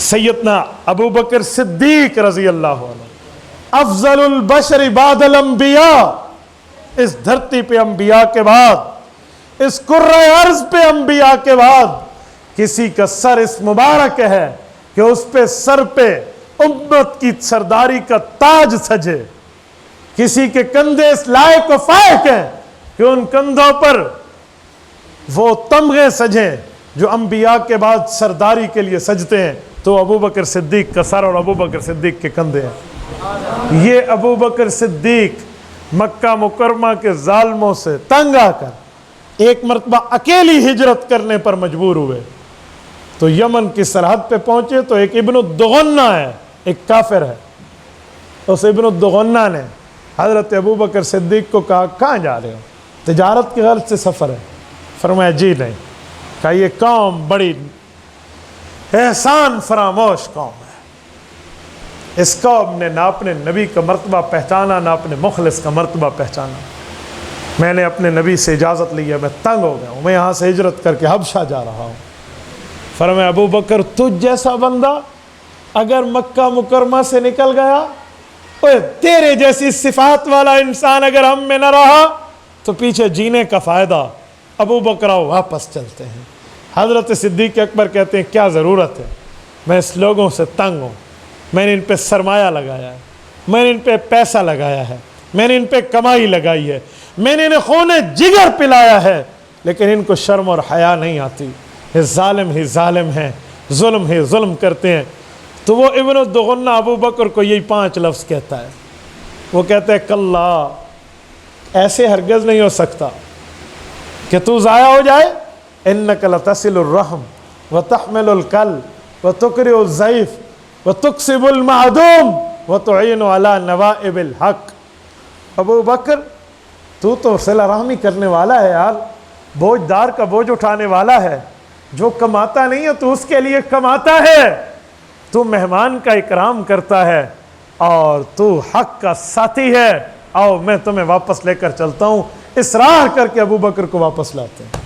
سیدنا ابو بکر صدیق رضی اللہ عنہ افضل البشر بعد الانبیاء، اس دھرتی پہ انبیاء کے بعد، اس کرۂ ارض پہ انبیاء کے بعد کسی کا سر اس مبارک ہے کہ اس پہ سر پہ امت کی سرداری کا تاج سجے، کسی کے کندھے اس لائق و فائق ہیں کہ ان کندھوں پر وہ تمغے سجیں جو انبیاء کے بعد سرداری کے لیے سجتے ہیں، تو ابو بکر صدیق کا سر اور ابو بکر صدیق کے کندھے ہیں۔ یہ ابو بکر صدیق مکہ مکرمہ کے ظالموں سے تنگ آ کر ایک مرتبہ اکیلی ہجرت کرنے پر مجبور ہوئے، تو یمن کی سرحد پہ پہنچے تو ایک ابن الدغنہ ہے، ایک کافر ہے، اس ابن الدغنہ نے حضرت ابو بکر صدیق کو کہا کہاں جا رہے ہو؟ تجارت کے غرض سے سفر ہے۔ فرمایا جی نہیں۔ کہا یہ قوم بڑی احسان فراموش قوم ہے، اس قوم نے نہ اپنے نبی کا مرتبہ پہچانا نہ اپنے مخلص کا مرتبہ پہچانا، میں نے اپنے نبی سے اجازت لی ہے، میں تنگ ہو گیا ہوں، میں یہاں سے ہجرت کر کے حبشہ جا رہا ہوں۔ فرمایا ابو بکر تجھ جیسا بندہ اگر مکہ مکرمہ سے نکل گیا، تیرے جیسی صفات والا انسان اگر ہم میں نہ رہا تو پیچھے جینے کا فائدہ۔ ابو بکر واپس چلتے ہیں۔ حضرت صدیق اکبر کہتے ہیں کیا ضرورت ہے، میں اس لوگوں سے تنگ ہوں، میں نے ان پہ سرمایہ لگایا ہے، میں نے ان پہ پیسہ لگایا ہے، میں نے ان پہ کمائی لگائی ہے، میں نے انہیں خون جگر پلایا ہے، لیکن ان کو شرم اور حیا نہیں آتی، یہ ظالم ہی ظالم ہیں، ظلم ہی ظلم کرتے ہیں۔ تو وہ ابن الدغنہ ابو بکر کو یہی 5 لفظ کہتا ہے، وہ کہتا ہے کلا، ایسے ہرگز نہیں ہو سکتا کہ تو ضائع ہو جائے، انک لتصل الرحم وتحمل الکل وتقرئ الضیف وتکسب المعدوم وتعین علی نوائب الحق۔ ابو بکر تو صلہ رحمی کرنے والا ہے یار، بوجھ دار کا بوجھ اٹھانے والا ہے، جو کماتا نہیں ہے تو اس کے لیے کماتا ہے، تو مہمان کا اکرام کرتا ہے اور تو حق کا ساتھی ہے، آؤ میں تمہیں واپس لے کر چلتا ہوں۔ اصرار کر کے ابو بکر کو واپس لاتے ہیں۔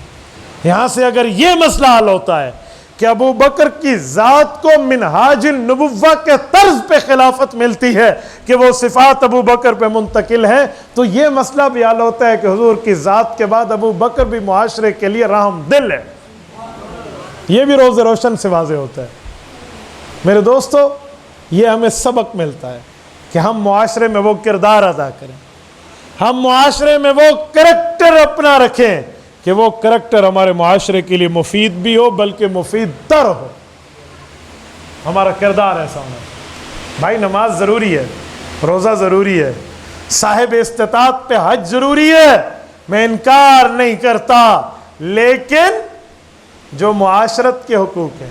یہاں سے اگر یہ مسئلہ حل ہوتا ہے کہ ابو بکر کی ذات کو منہاج النبوہ کے طرز پہ خلافت ملتی ہے کہ وہ صفات ابو بکر پہ منتقل ہیں، تو یہ مسئلہ بھی حل ہوتا ہے کہ حضور کی ذات کے بعد ابو بکر بھی معاشرے کے لیے رحم دل ہے۔ یہ بھی روز روشن سے واضح ہوتا ہے۔ میرے دوستو، یہ ہمیں سبق ملتا ہے کہ ہم معاشرے میں وہ کردار ادا کریں، ہم معاشرے میں وہ کریکٹر اپنا رکھیں کہ وہ کریکٹر ہمارے معاشرے کے لیے مفید بھی ہو بلکہ مفید تر ہو۔ ہمارا کردار ایسا ہونا ہے۔ بھائی نماز ضروری ہے، روزہ ضروری ہے، صاحب استطاعت پہ حج ضروری ہے، میں انکار نہیں کرتا، لیکن جو معاشرت کے حقوق ہیں،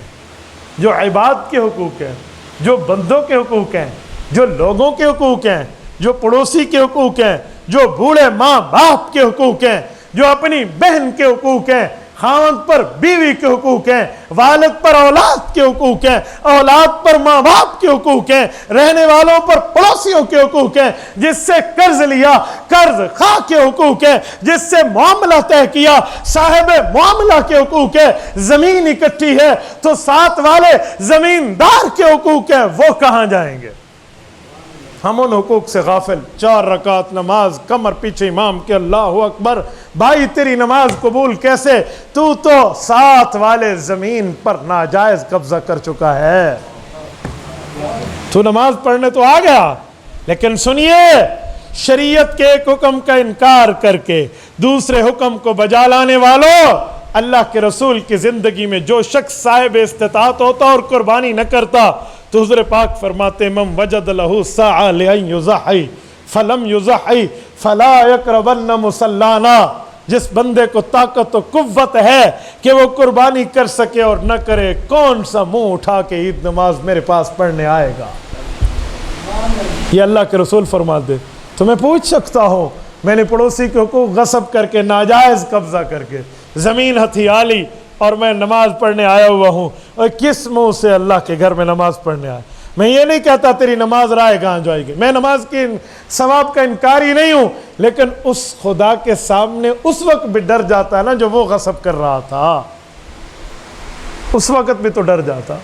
جو عباد کے حقوق ہیں، جو بندوں کے حقوق ہیں، جو لوگوں کے حقوق ہیں، جو پڑوسی کے حقوق ہیں، جو بوڑھے ماں باپ کے حقوق ہیں، جو اپنی بہن کے حقوق ہیں، خاوند پر بیوی کے حقوق ہیں، والد پر اولاد کے حقوق ہیں، اولاد پر ماں باپ کے حقوق ہیں، رہنے والوں پر پڑوسیوں کے حقوق ہیں، جس سے قرض لیا قرض خواہ کے حقوق ہیں، جس سے معاملہ طے کیا صاحب معاملہ کے حقوق ہے، زمین اکٹھی ہے تو ساتھ والے زمیندار کے حقوق ہیں، وہ کہاں جائیں گے؟ ہم ان حقوق سے غافل، 4 رکعت نماز، کمر پیچھے امام کے، اللہ اکبر، بھائی تیری نماز قبول کیسے؟ تو ساتھ والے زمین پر ناجائز قبضہ کر چکا ہے۔ تو نماز پڑھنے تو آ گیا، لیکن سنیے، شریعت کے ایک حکم کا انکار کر کے دوسرے حکم کو بجا لانے والوں، اللہ کے رسول کی زندگی میں جو شخص صاحب استطاعت ہوتا اور قربانی نہ کرتا، تو حضور پاک فرماتے من وجد لہ ساعۃ لأن یضحی فلم یضحی فلا یقربن مصلانا، جس بندے کو طاقت و قوت ہے کہ وہ قربانی کر سکے اور نہ کرے، کون سا منہ اٹھا کے عید نماز میرے پاس پڑھنے آئے گا؟ یہ اللہ کے رسول فرماتے۔ تو میں پوچھ سکتا ہوں، میں نے پڑوسی کے حقوق غصب کر کے، ناجائز قبضہ کر کے، زمین ہتھیا لی اور میں نماز پڑھنے آیا ہوا ہوں، اور کس منہ سے اللہ کے گھر میں نماز پڑھنے آیا؟ میں یہ نہیں کہتا تیری نماز رائے کہاں جائے گی، میں نماز کی ثواب کا انکاری نہیں ہوں، لیکن اس خدا کے سامنے اس وقت بھی ڈر جاتا ہے نا جو وہ غصب کر رہا تھا، اس وقت بھی تو ڈر جاتا۔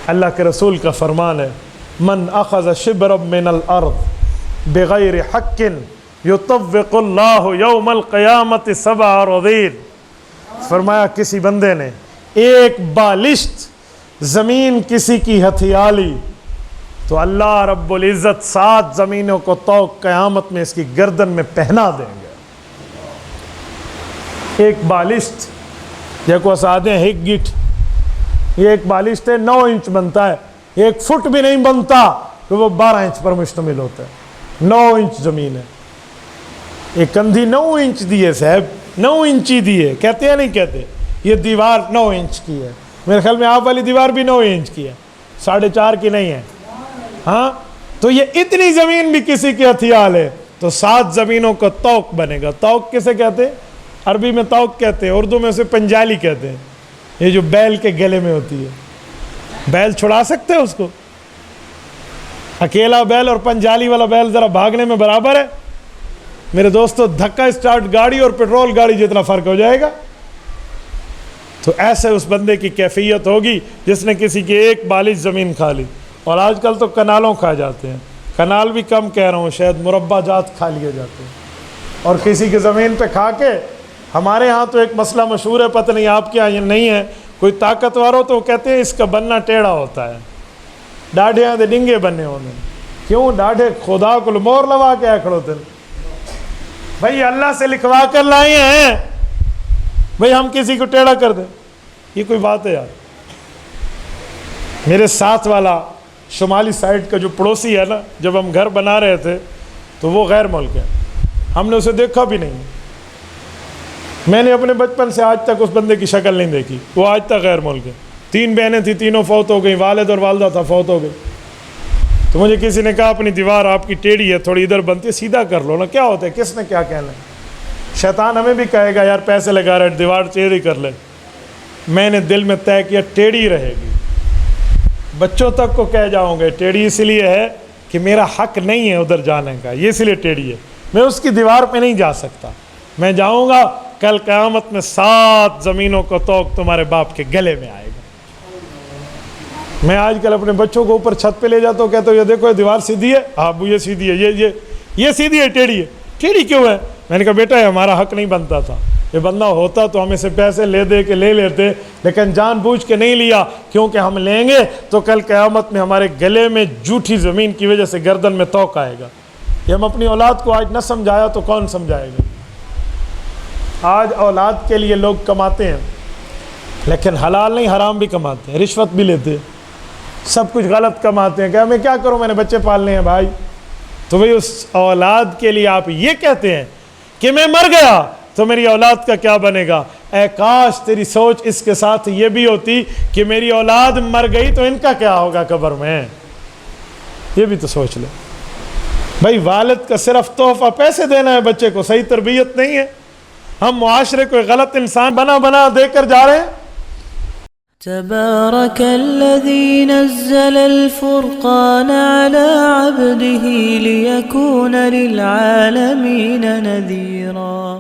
اللہ کے رسول کا فرمان ہے من اخذ شبرا من الارض بغیر حق یطوق اللہ یوم القیامت 7 اراضین، فرمایا کسی بندے نے ایک بالشت زمین کسی کی ہتھیا لی تو اللہ رب العزت 7 زمینوں کو طوق قیامت میں اس کی گردن میں پہنا دیں گے۔ ایک بالشت یا کو سادے ہیں ایک گٹھ، یہ ایک بالشت ہے 9 انچ بنتا ہے، 1 فٹ بھی نہیں بنتا کہ وہ 12 انچ پر مشتمل ہوتا ہے، 9 انچ زمین ہے۔ ایک کندھی 9 انچ دی ہے صاحب، 9 انچی دی ہے، کہتے ہیں نہیں کہتے؟ یہ دیوار 9 انچ کی ہے، میرے خیال میں آپ والی دیوار بھی 9 انچ کی ہے، 4.5 کی نہیں ہے۔ ہاں تو یہ اتنی زمین بھی کسی کے ہتھیال ہے تو 7 زمینوں کا طوق بنے گا۔ طوق کسے کہتے ہیں؟ عربی میں طوق کہتے ہیں، اردو میں اسے پنجالی کہتے ہیں، یہ جو بیل کے گلے میں ہوتی ہے۔ بیل چھڑا سکتے ہیں اس کو؟ اکیلا بیل اور پنجالی والا بیل ذرا بھاگنے میں برابر ہے میرے دوستو، دھکا اسٹارٹ گاڑی اور پیٹرول گاڑی جتنا فرق ہو جائے گا۔ تو ایسے اس بندے کی کیفیت ہوگی جس نے کسی کی ایک بالش زمین کھا لی۔ اور آج کل تو کنالوں کھا جاتے ہیں، کنال بھی کم کہہ رہا ہوں، شاید مربع جات کھا لیے جاتے ہیں، اور کسی کی زمین پہ کھا کے۔ ہمارے ہاں تو ایک مسئلہ مشہور ہے، پتہ نہیں آپ کے یہاں یہ نہیں ہے، کوئی طاقتور ہو تو وہ کہتے ہیں اس کا بننا ٹیڑھا ہوتا ہے، ڈاڑھے دے ڈنگے بننے ہونے۔ کیوں ڈاڑھے؟ خدا کو مور لوا کے کھڑو تھے بھائی، اللہ سے لکھوا کر لائے ہیں بھائی ہم کسی کو ٹیڑھا کر دیں؟ یہ کوئی بات ہے یار؟ میرے ساتھ والا شمالی سائڈ کا جو پڑوسی ہے نا، جب ہم گھر بنا رہے تھے تو وہ غیر ملک ہے، ہم نے اسے دیکھا بھی نہیں، میں نے اپنے بچپن سے آج تک اس بندے کی شکل نہیں دیکھی، وہ آج تک غیر ملک ہے۔ 3 بہنیں تھیں، تینوں فوت ہو گئیں، والد اور والدہ تھا، فوت ہو گئی۔ تو مجھے کسی نے کہا اپنی دیوار آپ کی ٹیڑھی ہے، تھوڑی ادھر بنتی ہے، سیدھا کر لو نا، کیا ہوتا ہے، کس نے کیا کہنا ہے؟ شیطان ہمیں بھی کہے گا یار پیسے لگا رہے دیوار ٹیڑھی کر لے۔ میں نے دل میں طے کیا ٹیڑھی رہے گی، بچوں تک کو کہہ جاؤں گے ٹیڑھی اس لیے ہے کہ میرا حق نہیں ہے ادھر جانے کا، یہ اس لیے ٹیڑھی ہے، میں اس کی دیوار پہ نہیں جا سکتا، میں جاؤں گا کل قیامت میں 7 زمینوں کو طوق تمہارے باپ کے گلے میں آئے گا۔ میں آج کل اپنے بچوں کو اوپر چھت پہ لے جاتا ہوں، کہتا ہوں یہ دیکھو یہ دیوار سیدھی ہے، ابو یہ سیدھی ہے، یہ سیدھی ہے، ٹیڑھی ہے، ٹیڑھی کیوں ہے؟ میں نے کہا بیٹا یہ ہمارا حق نہیں بنتا تھا، یہ بندہ ہوتا تو ہم اسے پیسے لے دے کے لے لیتے، لیکن جان بوجھ کے نہیں لیا، کیونکہ ہم لیں گے تو کل قیامت میں ہمارے گلے میں جھوٹی زمین کی وجہ سے گردن میں طوق آئے گا۔ یہ ہم اپنی اولاد کو آج نہ سمجھایا تو کون سمجھائے گا؟ آج اولاد کے لیے لوگ کماتے ہیں، لیکن حلال نہیں حرام بھی کماتے ہیں، رشوت بھی لیتے ہیں، سب کچھ غلط کماتے ہیں، کہ میں کیا کروں، میں نے بچے پالنے ہیں بھائی۔ تو بھئی اس اولاد کے لیے آپ یہ کہتے ہیں کہ میں مر گیا تو میری اولاد کا کیا بنے گا؟ اے کاش تیری سوچ اس کے ساتھ یہ بھی ہوتی کہ میری اولاد مر گئی تو ان کا کیا ہوگا قبر میں، یہ بھی تو سوچ لے بھائی۔ والد کا صرف تحفہ پیسے دینا ہے بچے کو، صحیح تربیت نہیں ہے۔ ہم معاشرے کو غلط انسان بنا دے کر جا رہے ہیں۔ تبارك الذي نزل الفرقان على عبده ليكون للعالمين نذيرا